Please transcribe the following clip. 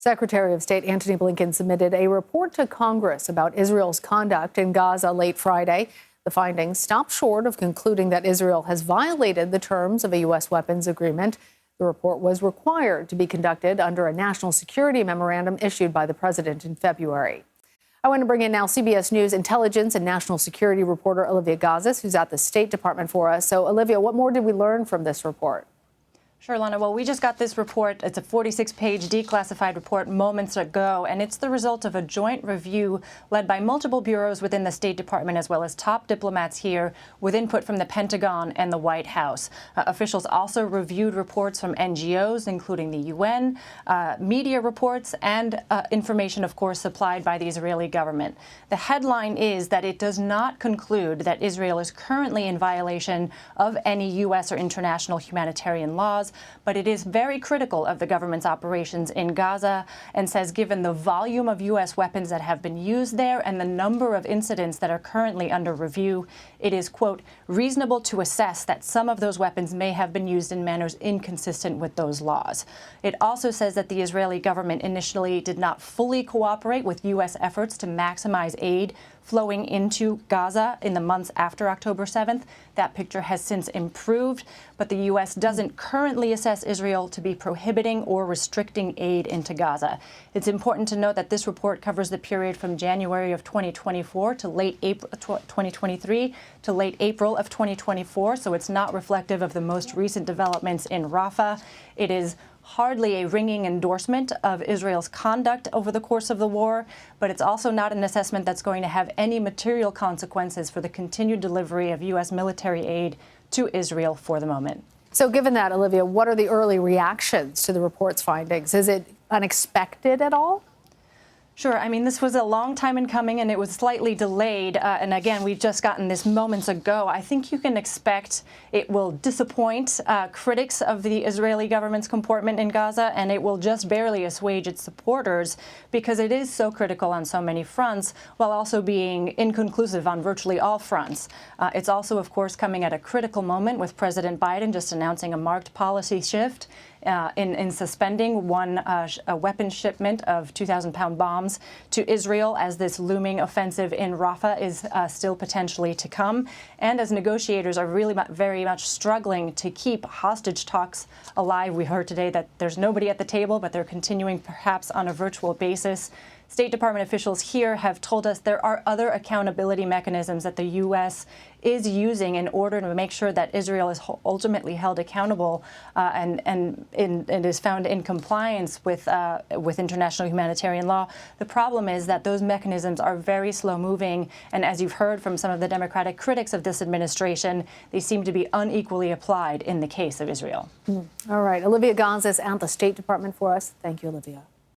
Secretary of State Antony Blinken submitted a report to Congress about Israel's conduct in Gaza late Friday. The findings stop short of concluding that Israel has violated the terms of a U.S. weapons agreement. The report was required to be conducted under a national security memorandum issued by the president in February. I want to bring in now CBS News intelligence and national security reporter Olivia Gazis, who's at the State Department for us. So, Olivia, what more did we learn from this report? Sure, Lana. Well, we just got this report. It's a 46-page declassified report moments ago, and it's the result of a joint review led by multiple bureaus within the State Department, as well as top diplomats here, with input from the Pentagon and the White House. Officials also reviewed reports from NGOs, including the UN, media reports, and information, of course, supplied by the Israeli government. The headline is that it does not conclude that Israel is currently in violation of any U.S. or international humanitarian laws, but it is very critical of the government's operations in Gaza and says given the volume of U.S. weapons that have been used there and the number of incidents that are currently under review, it is, quote, reasonable to assess that some of those weapons may have been used in manners inconsistent with those laws. It also says that the Israeli government initially did not fully cooperate with U.S. efforts to maximize aid flowing into Gaza in the months after October 7th. That picture has since improved, but the U.S. doesn't currently assess Israel to be prohibiting or restricting aid into Gaza. It's important to note that this report covers the period from January of 2024 to late April 2023 to late April of 2024, so it's not reflective of the most recent developments in Rafah. It is hardly a ringing endorsement of Israel's conduct over the course of the war, but it's also not an assessment that's going to have any material consequences for the continued delivery of U.S. military aid to Israel for the moment. So given that, Olivia, what are the early reactions to the report's findings? Is it unexpected at all? Sure. I mean, this was a long time in coming, and it was slightly delayed. And again, we've just gotten this moments ago. I think you can expect it will disappoint critics of the Israeli government's comportment in Gaza, and it will just barely assuage its supporters because it is so critical on so many fronts, while also being inconclusive on virtually all fronts. It's also, of course, coming at a critical moment with President Biden just announcing a marked policy shift in suspending a weapons shipment of 2,000-pound bombs to Israel as this looming offensive in Rafah is still potentially to come. And as negotiators are really very much struggling to keep hostage talks alive. We heard today that there's nobody at the table, but they're continuing perhaps on a virtual basis. State Department officials here have told us there are other accountability mechanisms that the U.S. is using in order to make sure that Israel is ultimately held accountable and is found in compliance with international humanitarian law. The problem is that those mechanisms are very slow-moving, and as you've heard from some of the Democratic critics of this administration, they seem to be unequally applied in the case of Israel. All right. Olivia Gazis at the State Department for us. Thank you, Olivia.